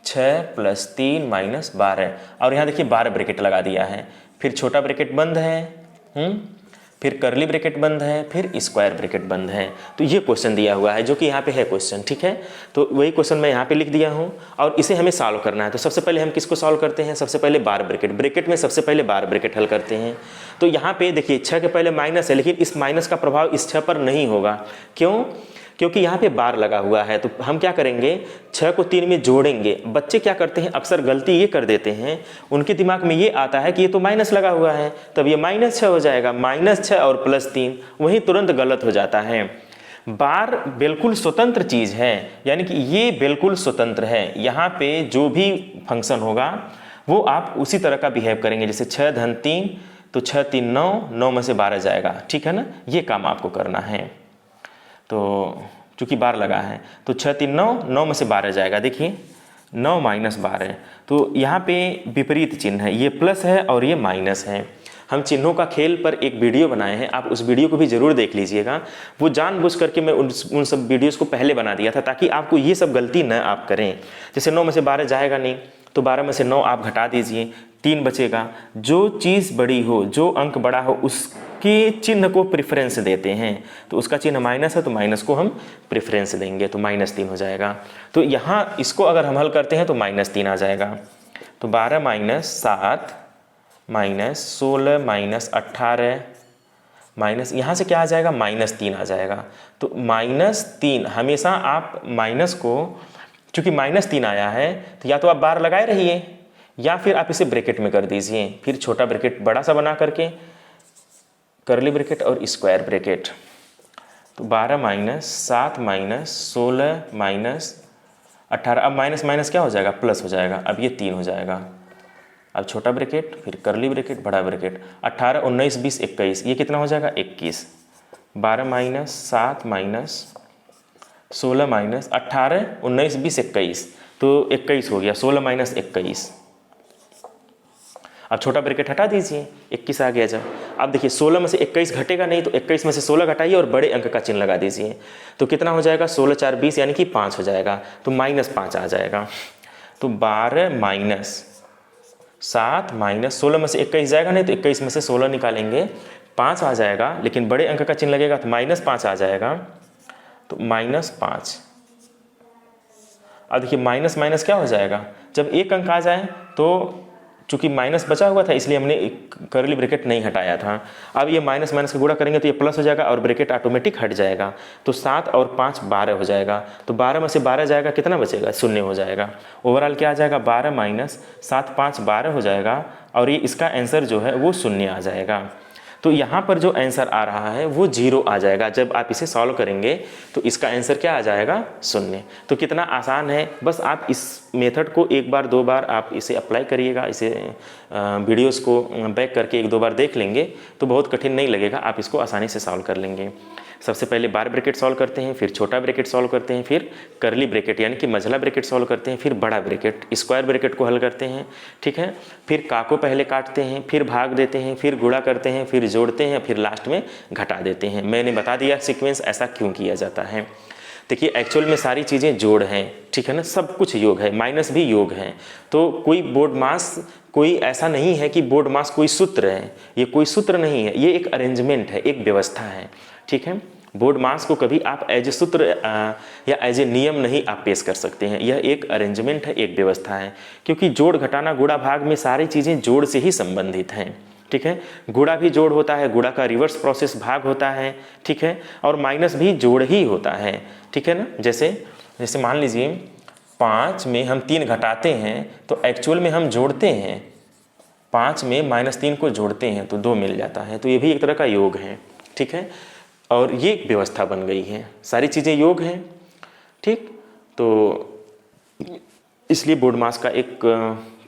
6 + 3 - 12, और यहाँ देखिए 12 ब्रैकेट लगा दिया है। फिर छोटा ब्रैकेट बंद है, फिर कर्ली ब्रैकेट बंद है, फिर स्क्वायर ब्रैकेट बंद है। तो ये क्वेश्चन दिया हुआ है जो कि यहाँ पे है क्वेश्चन, ठीक है। तो वही क्वेश्चन मैं यहाँ पे लिख दिया हूँ और इसे हमें सॉल्व करना है। तो सबसे पहले हम किसको सॉल्व करते हैं, सबसे पहले बार ब्रैकेट, ब्रैकेट में सबसे पहले बार ब्रैकेट हल करते हैं। तो यहाँ पे देखिए 6 के पहले माइनस है, लेकिन इस माइनस का प्रभाव इस 6 पर नहीं होगा। क्यों? क्योंकि यहाँ पे बार लगा हुआ है। तो हम क्या करेंगे, 6 को 3 में जोड़ेंगे। बच्चे क्या करते हैं, अक्सर गलती ये कर देते हैं, उनके दिमाग में ये आता है कि ये तो माइनस लगा हुआ है, तब ये -6 हो जाएगा। -6 और +3 वही तुरंत गलत हो जाता है। बार बिल्कुल स्वतंत्र चीज़ है, यानी कि ये बिल्कुल स्वतंत्र है। यहाँ पे जो भी फंक्शन होगा वो आप उसी तरह का बिहेव करेंगे। जैसे 6 धन 3 तो 6 3 9, 9 में से 12 जाएगा, ठीक है ना। ये काम आपको करना है। तो चूँकि बार लगा है तो 6 3 9, 9 में से 12 जाएगा। देखिए 9 - 12, तो यहाँ पे विपरीत चिन्ह है, ये प्लस है और ये माइनस है। हम चिन्हों का खेल पर एक वीडियो बनाए हैं, आप उस वीडियो को भी ज़रूर देख लीजिएगा। वो जानबूझ करके मैं उन सब वीडियोस को पहले बना दिया था ताकि आपको ये सब गलती न आप करें। जैसे 9 में से 12 जाएगा नहीं, तो 12 में से 9 आप घटा दीजिए, 3 बचेगा। जो चीज़ बड़ी हो, जो अंक बड़ा हो, उसके चिन्ह को प्रेफरेंस देते हैं। तो उसका चिन्ह माइनस है तो माइनस को हम प्रेफरेंस देंगे, तो -3 हो जाएगा। तो यहाँ इसको अगर हम हल करते हैं तो -3 आ जाएगा। तो 12 - 7 -16 -18 माइनस, यहाँ से क्या आ जाएगा, -3 आ जाएगा। तो -3 हमेशा आप माइनस को, चूँकि -3 आया है तो या तो आप बार लगाए रहिए या फिर आप इसे ब्रैकेट में कर दीजिए। फिर छोटा ब्रैकेट बड़ा सा बना करके कर्ली ब्रैकेट और स्क्वायर ब्रैकेट। तो 12 - 7 -16 -18, अब माइनस माइनस क्या हो जाएगा, प्लस हो जाएगा। अब ये 3 हो जाएगा। अब छोटा ब्रैकेट, फिर कर्ली ब्रैकेट, बड़ा ब्रैकेट। 18 19 20 21, ये कितना हो जाएगा, 21। 12 - 7 -16 -18 19 20 21, तो 21 हो गया। 16 - 21, अब छोटा ब्रैकेट हटा दीजिए, 21 आ गया जब। अब देखिए 16 में से 21 घटेगा नहीं, तो 21 में से 16 घटाइए और बड़े अंक का चिन्ह लगा दीजिए। तो कितना हो जाएगा, 16 4 20, यानी कि 5 हो जाएगा। तो -5 आ जाएगा। तो 12 - 7 -16 में से 21 जाएगा नहीं, तो 21 में से 16 निकालेंगे, 5 आ जाएगा। लेकिन बड़े अंक का चिन्ह लगेगा तो -5 आ जाएगा। तो -5। अब देखिए माइनस माइनस क्या हो जाएगा, जब एक अंक आ जाए तो चूंकि माइनस बचा हुआ था इसलिए हमने कर्ली ब्रैकेट नहीं हटाया था। अब ये माइनस माइनस का गुणा करेंगे तो ये प्लस हो जाएगा और ब्रैकेट ऑटोमेटिक हट जाएगा। तो 7 और 5 12 हो जाएगा। तो 12 में से 12 जाएगा, कितना बचेगा, 0 हो जाएगा। ओवरऑल क्या आ जाएगा, 12 - 7 5 12 हो जाएगा और ये इसका आंसर जो है वो 0 आ जाएगा। तो यहाँ पर जो आंसर आ रहा है वो 0 आ जाएगा। जब आप इसे सॉल्व करेंगे तो इसका आंसर क्या आ जाएगा, 0। तो कितना आसान है, बस आप इस मेथड को एक बार 2 बार आप इसे अप्लाई करिएगा। इसे वीडियोस को बैक करके 1-2 बार देख लेंगे तो बहुत कठिन नहीं लगेगा, आप इसको आसानी से सॉल्व कर लेंगे। सबसे पहले बार ब्रैकेट सॉल्व करते हैं, फिर छोटा ब्रैकेट सॉल्व करते हैं, फिर कर्ली ब्रैकेट यानी कि मझला ब्रैकेट सॉल्व करते हैं, फिर बड़ा ब्रैकेट स्क्वायर ब्रैकेट को हल करते हैं, ठीक है। फिर का को पहले काटते हैं, फिर भाग देते हैं, फिर गुणा करते हैं, फिर जोड़ते हैं, फिर लास्ट में घटा देते हैं। मैंने बता दिया सीक्वेंस ऐसा क्यों किया जाता है। देखिए एक्चुअल में सारी चीज़ें जोड़ हैं, ठीक है ना, सब कुछ योग है, माइनस भी योग है। तो कोई बोर्ड मास, कोई ऐसा नहीं है कि बोर्ड मास कोई सूत्र है, ये कोई सूत्र नहीं है, ये एक अरेंजमेंट है, एक व्यवस्था है, ठीक है। बोर्ड मास को कभी आप एज ए सूत्र या एज ए नियम नहीं आप पेश कर सकते हैं, यह एक अरेंजमेंट है, एक व्यवस्था है। क्योंकि जोड़ घटाना गुणा भाग में सारी चीज़ें जोड़ से ही संबंधित हैं, ठीक है। गुणा भी जोड़ होता है, गुणा का रिवर्स प्रोसेस भाग होता है, ठीक है। और माइनस भी जोड़ ही होता है, ठीक है ना। जैसे मान लीजिए 5 में हम 3 घटाते हैं तो एक्चुअल में हम जोड़ते हैं, 5 में -3 को जोड़ते हैं तो 2 मिल जाता है। तो ये भी एक तरह का योग है, ठीक है। और ये एक व्यवस्था बन गई है, सारी चीज़ें योग हैं, ठीक। तो इसलिए बोर्ड मास का एक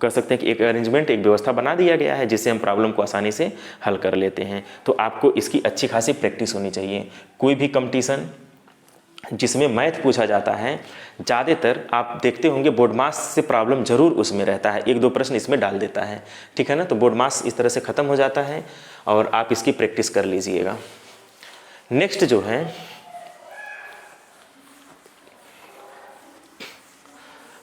कह सकते हैं कि एक अरेंजमेंट, एक व्यवस्था बना दिया गया है जिससे हम प्रॉब्लम को आसानी से हल कर लेते हैं। तो आपको इसकी अच्छी खासी प्रैक्टिस होनी चाहिए। कोई भी कंपटीशन जिसमें मैथ पूछा जाता है, ज़्यादातर आप देखते होंगे बोर्ड मास से प्रॉब्लम जरूर उसमें रहता है, 1-2 प्रश्न इसमें डाल देता है, ठीक है ना। तो बोर्ड मास इस तरह से ख़त्म हो जाता है और आप इसकी प्रैक्टिस कर लीजिएगा। नेक्स्ट जो है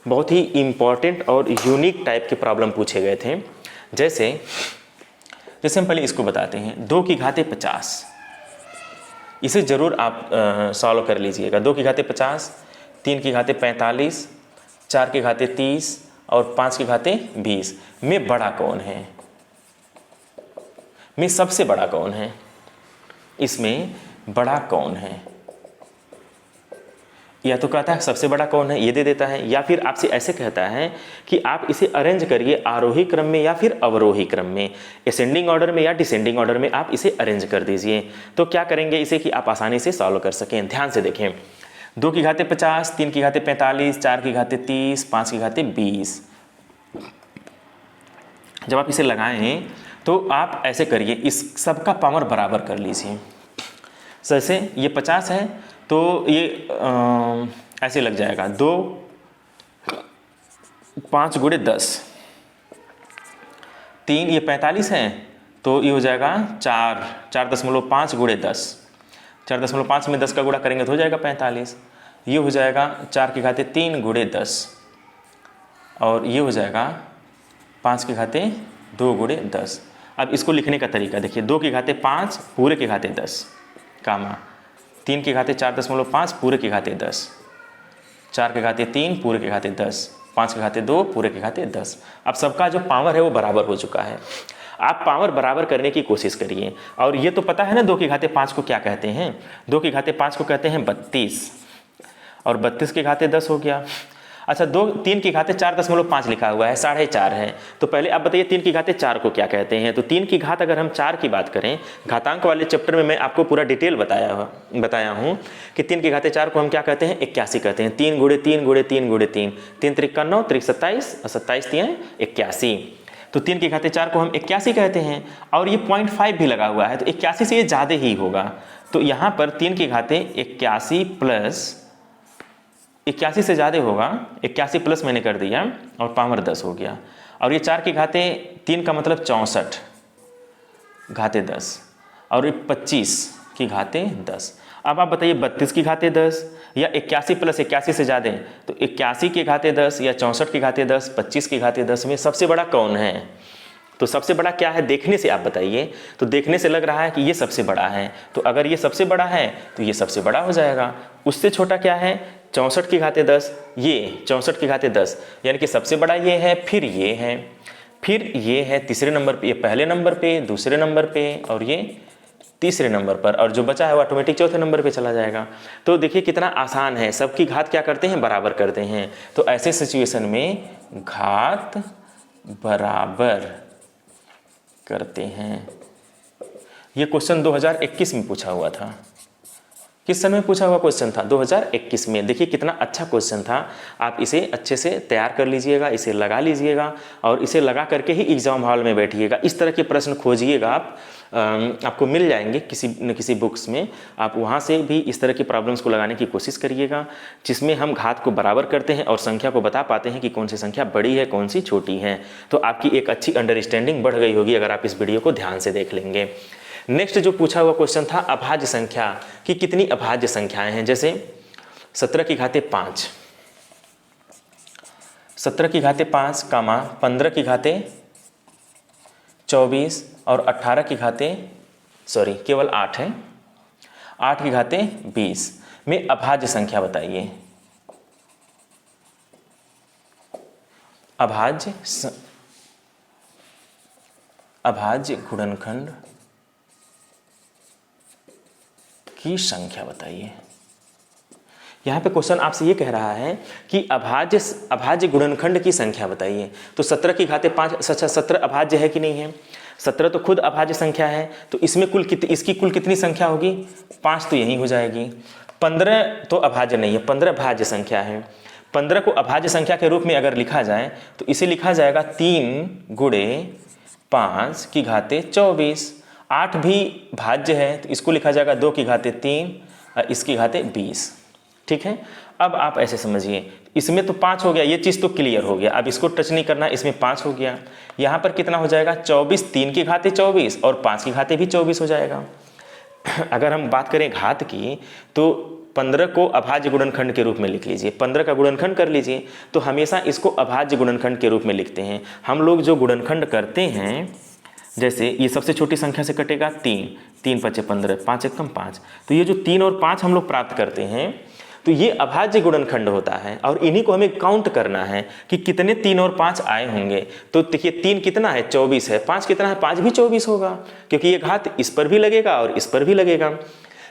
बहुत ही इम्पॉर्टेंट और यूनिक टाइप के प्रॉब्लम पूछे गए थे। जैसे जैसे हम पहले इसको बताते हैं, 2 की घाते 50, इसे ज़रूर आप सॉल्व कर लीजिएगा। 2 की घाते 50, 3 की घाते 45, 4 की घाते 30 और 5 की घाते 20 में बड़ा कौन है, में सबसे बड़ा कौन है, इसमें बड़ा कौन है? या तो कहता है सबसे बड़ा कौन है, ये दे देता है, या फिर आपसे ऐसे कहता है कि आप इसे अरेंज करिए आरोही क्रम में या फिर अवरोही क्रम में, असेंडिंग ऑर्डर में या डिसेंडिंग ऑर्डर में आप इसे अरेंज कर दीजिए। तो क्या करेंगे इसे कि आप आसानी से सॉल्व कर सकें। ध्यान से देखें, 2 की घाते 50, 3 की घाते 45, 4 की घाते 30, 5 की घाते 20। जब आप इसे लगाएं तो आप ऐसे करिए, इस सब का पावर बराबर कर लीजिए। जैसे ये 50 है तो ये ऐसे लग जाएगा 2 5 गुणे 10, 3 ये 45 है तो ये हो जाएगा 4.5 गुणे 10, 4.5 में 10 का गुणा करेंगे तो हो जाएगा 45। ये हो जाएगा 4 की घाते 3 गुणे 10 और ये हो जाएगा 5 की घाते 2 गुणे 10। अब इसको लिखने का तरीका देखिए, 2 की घाते 5 पूरे की घाते 10 कामा, 3 की घाते 4.5 पूरे की घाते 10, 4 के घाते 3 पूरे के घाते 10, 5 के घाते 2 पूरे के घाते 10। अब सबका जो पावर है वो बराबर हो चुका है। आप पावर बराबर करने की कोशिश करिए। और ये तो पता है ना 2 की घाते 5 को क्या कहते हैं, 2 की घाते 5 को कहते हैं 32 और 32 के घाते 10 हो गया। अच्छा 3 की घाते 4.5 लिखा हुआ है, 4.5 है, तो पहले आप बताइए 3 की घाते 4 को क्या कहते हैं। तो 3 की घात अगर हम 4 की बात करें, घातांक वाले चैप्टर में मैं आपको पूरा डिटेल बताया हूँ कि 3 की घाते 4 को हम क्या कहते हैं, 81 कहते हैं। 3 गुणे 3 गुणे 3 गुणे 3, 3 त्रिक 9, त्रिक 27 और 27 3 81। तो 3 की घाते 4 को हम 81 कहते हैं और ये 0.5 भी लगा हुआ है तो 81 से ये ज़्यादा ही होगा। तो यहाँ पर 3 की घाते 81 प्लस 81 से ज़्यादा होगा, 81 प्लस मैंने कर दिया और पावर 10 हो गया। और ये 4 की घाते 3 का मतलब 64 घाते 10 और ये 25 की घाते 10। अब आप बताइए 32 की घाते 10 या 81 प्लस 81 से ज़्यादा, तो 81 की घाते 10 या 64 की घाते 10, 25 की घाते 10 में सबसे बड़ा कौन है? तो सबसे बड़ा क्या है देखने से आप बताइए। तो देखने से लग रहा है कि ये सबसे बड़ा है, तो अगर ये सबसे बड़ा है तो ये सबसे बड़ा हो जाएगा। उससे छोटा क्या है, 64 की घाते 10, ये 64 की घाते 10, यानी कि सबसे बड़ा ये है, फिर ये है, फिर ये है तीसरे नंबर पे, ये पहले नंबर पे, दूसरे नंबर पे और ये तीसरे नंबर पर, और जो बचा है वो ऑटोमेटिक चौथे नंबर पे चला जाएगा। तो देखिए कितना आसान है, सबकी घात क्या करते हैं, बराबर करते हैं। तो ऐसे सिचुएशन में घात बराबर करते हैं। ये क्वेश्चन 2021 में पूछा हुआ था। किस सन में पूछा हुआ क्वेश्चन था, 2021 में। देखिए कितना अच्छा क्वेश्चन था। आप इसे अच्छे से तैयार कर लीजिएगा, इसे लगा लीजिएगा और इसे लगा करके ही एग्जाम हॉल में बैठिएगा। इस तरह के प्रश्न खोजिएगा आप, आपको मिल जाएंगे किसी न किसी बुक्स में। आप वहाँ से भी इस तरह की प्रॉब्लम्स को लगाने की कोशिश करिएगा, जिसमें हम घात को बराबर करते हैं और संख्या को बता पाते हैं कि कौन सी संख्या बड़ी है, कौन सी छोटी है। तो आपकी एक अच्छी अंडरस्टैंडिंग बढ़ गई होगी अगर आप इस वीडियो को ध्यान से देख लेंगे। नेक्स्ट जो पूछा हुआ क्वेश्चन था अभाज्य संख्या की कितनी अभाज्य संख्याएं हैं। जैसे 17 की घाते 5, 17 की घाते 5 कामा 15 की घाते 24 और 18 की घाते केवल 8 है, 8 की घाते 20 में अभाज्य संख्या बताइए। अभाज्य गुणनखंड की संख्या बताइए। यहाँ पे क्वेश्चन आपसे ये कह रहा है कि अभाज्य गुणनखंड की संख्या बताइए। तो 17 की घाते 5, 17 अभाज्य है कि नहीं है? 17 तो खुद अभाज्य संख्या है, तो इसमें इसकी कुल कितनी संख्या होगी? 5 तो यही हो जाएगी। 15 तो अभाज्य नहीं है, 15 भाज्य संख्या है। 15 को अभाज्य संख्या के रूप में अगर लिखा जाए तो इसे लिखा जाएगा 3 गुणे 5 की घाते 24। 8 भी भाज्य है तो इसको लिखा जाएगा 2 की घाते 3 और इसकी घाते 20। ठीक है, अब आप ऐसे समझिए, इसमें तो 5 हो गया, ये चीज़ तो क्लियर हो गया। अब इसको टच नहीं करना, इसमें 5 हो गया। यहाँ पर कितना हो जाएगा? 24, 3 की घाते 24 और 5 की घाते भी 24 हो जाएगा। अगर हम बात करें घात की तो 15 को अभाज्य गुणनखंड के रूप में लिख लीजिए, 15 का गुणनखंड कर लीजिए। तो हमेशा इसको अभाज्य गुणनखंड के रूप में लिखते हैं हम लोग। जो गुणनखंड करते हैं जैसे ये सबसे छोटी संख्या से कटेगा 3, 3 5 15, 5 1 5। तो ये जो 3 और 5 हम लोग प्राप्त करते हैं, तो ये अभाज्य गुणनखंड होता है और इन्हीं को हमें काउंट करना है कि कितने 3 और 5 आए होंगे। तो देखिए 3 कितना है, 24 है, 5 कितना है, 5 भी 24 होगा, क्योंकि ये घात इस पर भी लगेगा और इस पर भी लगेगा।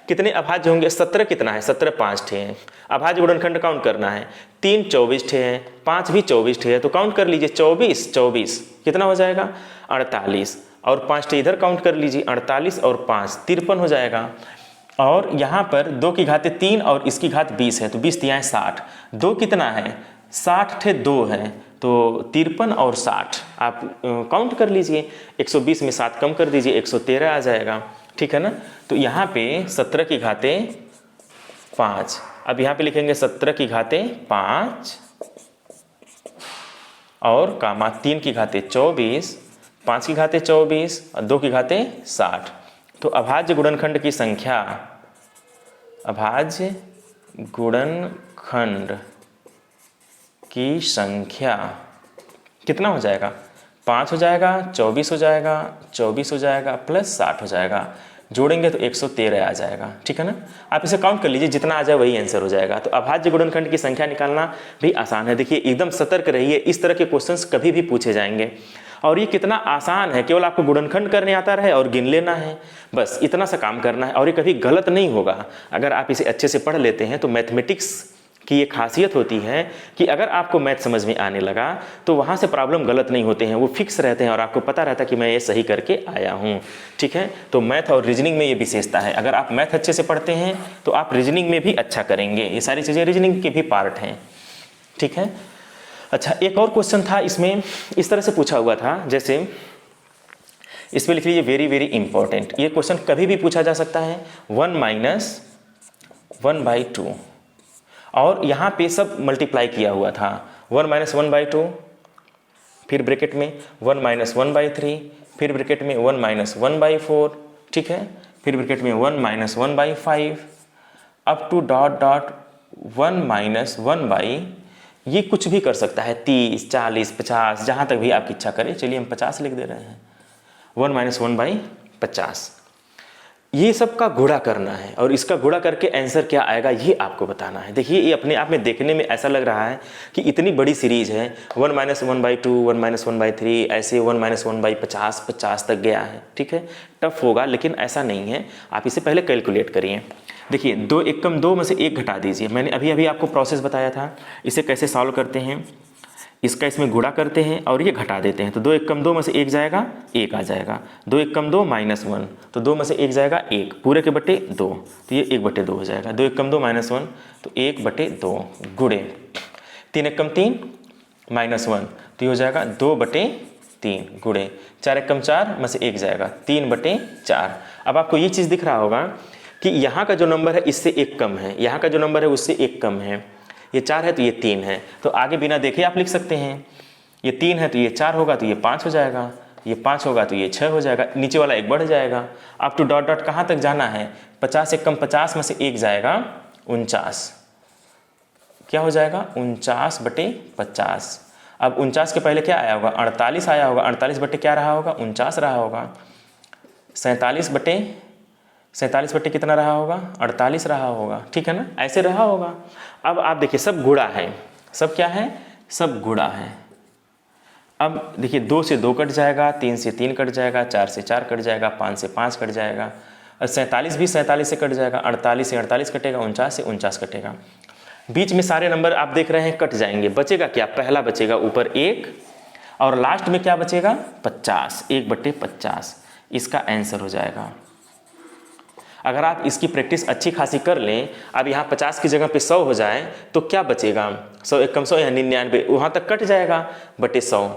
कितने अभाज्य होंगे, 17 कितना है, 17 5 ठे हैं। अभाज्य गुणनखंड काउंट करना है, 3 24 ठे हैं, 5 भी 24 ठे है, तो काउंट कर लीजिए 24 24 कितना हो जाएगा 48, और 5 ठे इधर काउंट कर लीजिए, 48 और 5 53 हो जाएगा। और यहाँ पर 2 की घात 3 और इसकी घात 20 है, तो 20 तियाँ 60, 2 कितना है 60 ठे 2 है, तो 53 और 60 आप काउंट कर लीजिए, 120 में 7 कम कर दीजिए, 113 आ जाएगा, ठीक है ना। तो यहाँ पे 17 की घातें 5, अब यहाँ पे लिखेंगे 17 की घातें 5 और कामा 3 की घातें 24, 5 की घातें 24 और 2 की घातें 60। तो अभाज्य गुणनखंड की संख्या, अभाज्य गुणनखंड की संख्या कितना हो जाएगा, 5 हो जाएगा, 24 हो जाएगा, 24 हो जाएगा प्लस 60 हो जाएगा, जोड़ेंगे तो 113 आ जाएगा, ठीक है ना। आप इसे काउंट कर लीजिए, जितना आ जाए वही आंसर हो जाएगा। तो अभाज्य गुणनखंड की संख्या निकालना भी आसान है। देखिए एकदम सतर्क रहिए, इस तरह के क्वेश्चंस कभी भी पूछे जाएंगे और ये कितना आसान है, केवल आपको गुणनखंड करने आता रहे और गिन लेना है, बस इतना सा काम करना है और ये कभी गलत नहीं होगा। अगर आप इसे अच्छे से पढ़ लेते हैं तो मैथमेटिक्स की ये खासियत होती है कि अगर आपको मैथ समझ में आने लगा तो वहाँ से प्रॉब्लम गलत नहीं होते हैं, वो फिक्स रहते हैं और आपको पता रहता है कि मैं ये सही करके आया हूँ, ठीक है। तो मैथ और रीजनिंग में ये विशेषता है, अगर आप मैथ अच्छे से पढ़ते हैं तो आप रीजनिंग में भी अच्छा करेंगे। ये सारी चीज़ें रीजनिंग के भी पार्ट हैं, ठीक है। अच्छा, एक और क्वेश्चन था इसमें, इस तरह से पूछा हुआ था, जैसे इसमें लिख लीजिए वेरी वेरी इंपॉर्टेंट, ये क्वेश्चन कभी भी पूछा जा सकता है, 1 - 1/2 और यहाँ पे सब मल्टीप्लाई किया हुआ था, 1 - 1/2, फिर ब्रैकेट में 1 - 1/3, फिर ब्रैकेट में 1 - 1/4, ठीक है, फिर ब्रैकेट में 1 - 1/5 अप टू डॉट डॉट 1 - 1/, ये कुछ भी कर सकता है, 30 40 50 जहाँ तक भी आपकी इच्छा करे। चलिए हम 50 लिख दे रहे हैं, 1 - 1/50, ये सब का गुणा करना है और इसका गुणा करके आंसर क्या आएगा ये आपको बताना है। देखिए ये अपने आप में देखने में ऐसा लग रहा है कि इतनी बड़ी सीरीज है, 1 - 1/2, 1 - 1/3, ऐसे 1 - 1/50 50 तक गया है, ठीक है। टफ होगा लेकिन ऐसा नहीं है, आप इसे पहले कैलकुलेट करिए। देखिए 2 1 कम 2 में से 1 घटा दीजिए, मैंने अभी अभी आपको प्रोसेस बताया था, इसे कैसे सॉल्व करते हैं, इसका इसमें गुणा करते हैं और ये घटा देते हैं। तो 2 1 कम 2 में से 1 जाएगा, 1 आ जाएगा, 2 1 कम 2 -1, तो 2 में से 1 जाएगा 1, पूरे के बटे 2, तो ये 1/2 हो जाएगा। 2 1 कम 2 -1, तो 1/2 गुणे 3 1 कम 3 -1, तो ये हो जाएगा 2/3 गुणे 4 1 कम 4 में से 1 जाएगा, 3/4। अब आपको ये चीज़ दिख रहा होगा कि यहाँ का जो नंबर है इससे 1 कम है, यहाँ का जो नंबर है उससे 1 कम है, ये 4 है तो ये 3 है, तो आगे बिना देखे आप लिख सकते हैं, ये 3 है तो ये 4 होगा तो ये 5 हो जाएगा, ये 5 होगा तो ये 6 हो जाएगा, नीचे वाला 1 बढ़ जाएगा। अप टू डॉट डॉट कहाँ तक जाना है, 50 1 कम 50 में से 1 जाएगा 49, क्या हो जाएगा 49/50। अब 49 के पहले क्या आया होगा, 48 आया होगा, 48 बटे क्या रहा होगा, 49 रहा होगा, 47 बटे कितना रहा होगा, 48 रहा होगा, ठीक है ना, ऐसे रहा होगा। अब आप देखिए सब गुणा है, सब क्या है, सब गुणा है। अब देखिए 2 से 2 कट जाएगा, 3 से 3 कट जाएगा, 4 से 4 कट जाएगा, 5 से 5 कट जाएगा, और 47 भी 47 से कट जाएगा, 48 से 48 कटेगा, 49 से 49 कटेगा। बीच में सारे नंबर आप देख रहे हैं कट जाएंगे, बचेगा क्या, पहला बचेगा ऊपर 1 और लास्ट में क्या बचेगा 50, 1/50, इसका आंसर हो जाएगा। अगर आप इसकी प्रैक्टिस अच्छी खासी कर लें, अब यहाँ 50 की जगह पे 100 हो जाए तो क्या बचेगा, 100 1 कम 100 या 99, वहाँ तक कट जाएगा बटे 100,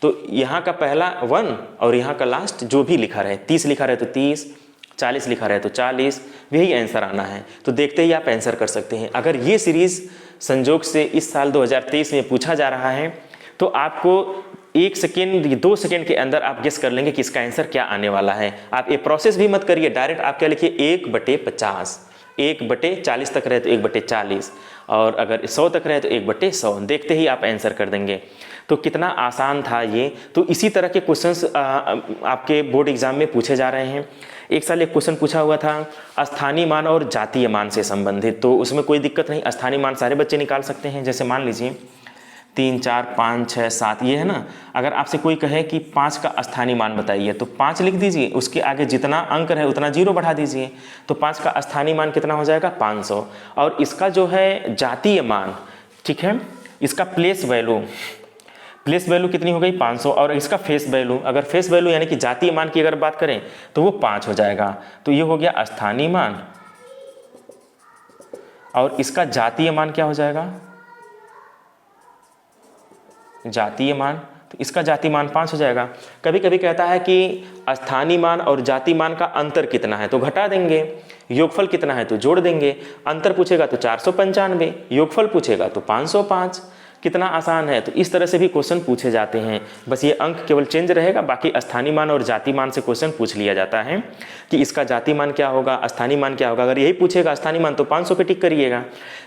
तो यहाँ का पहला 1 और यहाँ का लास्ट जो भी लिखा रहे, 30 लिखा रहे तो 30, 40 लिखा रहे तो 40, यही आंसर आना है। तो देखते ही आप आंसर कर सकते हैं। अगर ये सीरीज़ संजोग से इस साल 2023 में पूछा जा रहा है तो आपको 1 सेकेंड 2 सेकेंड के अंदर आप गेस कर लेंगे कि इसका आंसर क्या आने वाला है। आप ये प्रोसेस भी मत करिए, डायरेक्ट आप क्या लिखिए 1/50, 1/40 तक रहे तो 1/40, और अगर 100 तक रहे तो 1/100, देखते ही आप आंसर कर देंगे। तो कितना आसान था ये। तो इसी तरह के क्वेश्चंस आपके बोर्ड एग्जाम में पूछे जा रहे हैं। एक साल एक क्वेश्चन पूछा हुआ था स्थानीय मान और जातीय मान से संबंधित, तो उसमें कोई दिक्कत नहीं, स्थानीय मान सारे बच्चे निकाल सकते हैं। जैसे मान लीजिए 3 4 5 6 7 ये है ना, अगर आपसे कोई कहे कि 5 का स्थानीय मान बताइए तो 5 लिख दीजिए, उसके आगे जितना अंक है उतना 0 बढ़ा दीजिए, तो 5 का स्थानीय मान कितना हो जाएगा 500। और इसका जो है जातीय मान, ठीक है, इसका प्लेस वैल्यू कितनी हो गई 500, और इसका फेस वैल्यू, अगर फेस वैल्यू यानी कि जातीय मान की अगर बात करें तो वो 5 हो जाएगा। तो ये हो गया स्थानीय मान, और इसका जातीय मान क्या हो जाएगा, जातीय मान, तो इसका जातीय मान 5 हो जाएगा। कभी कभी कहता है कि स्थानीय मान और जातीय मान का अंतर कितना है, तो घटा देंगे, योगफल कितना है तो जोड़ देंगे। अंतर पूछेगा तो 495, योगफल पूछेगा तो 505। कितना आसान है। तो इस तरह से भी क्वेश्चन पूछे जाते हैं, बस ये अंक केवल चेंज रहेगा, बाकी स्थानीय मान और जातीय मान से क्वेश्चन पूछ लिया जाता है कि इसका जातीय मान क्या होगा, स्थानीय मान क्या होगा। अगर यही पूछेगा स्थानीय मान तो 500 पे टिक करिएगा,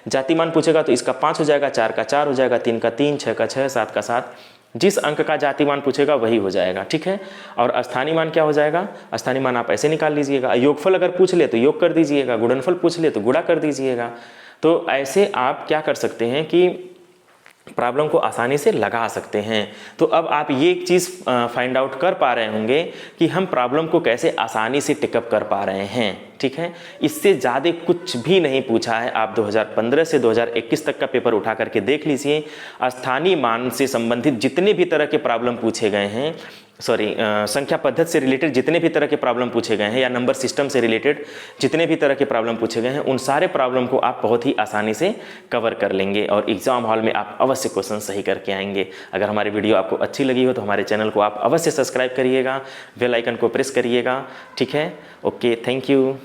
जातीय मान पूछेगा तो इसका 5 हो जाएगा, 4 का 4 हो जाएगा, 3 का 3, 6 का 6, 7 का 7, जिस अंक का जातीय मान पूछेगा वही हो जाएगा, ठीक है। और स्थानीय मान क्या हो जाएगा, स्थानीय मान आप ऐसे निकाल लीजिएगा, योगफल अगर पूछ ले तो योग कर दीजिएगा, गुणनफल पूछ ले तो गुणा कर दीजिएगा। तो ऐसे आप क्या कर सकते हैं कि प्रॉब्लम को आसानी से लगा सकते हैं। तो अब आप ये एक चीज़ फाइंड आउट कर पा रहे होंगे कि हम प्रॉब्लम को कैसे आसानी से टिकअप कर पा रहे हैं, ठीक है। इससे ज़्यादा कुछ भी नहीं पूछा है। आप 2015 से 2021 तक का पेपर उठा करके देख लीजिए, स्थानीय मान से संबंधित जितने भी तरह के प्रॉब्लम पूछे गए हैं, संख्या पद्धति से रिलेटेड जितने भी तरह के प्रॉब्लम पूछे गए हैं या नंबर सिस्टम से रिलेटेड जितने भी तरह के प्रॉब्लम पूछे गए हैं, उन सारे प्रॉब्लम को आप बहुत ही आसानी से कवर कर लेंगे और एग्जाम हॉल में आप अवश्य क्वेश्चन सही करके आएंगे। अगर हमारी वीडियो आपको अच्छी लगी हो तो हमारे चैनल को आप अवश्य सब्सक्राइब करिएगा, बेल आइकन को प्रेस करिएगा, ठीक है। Okay, thank you.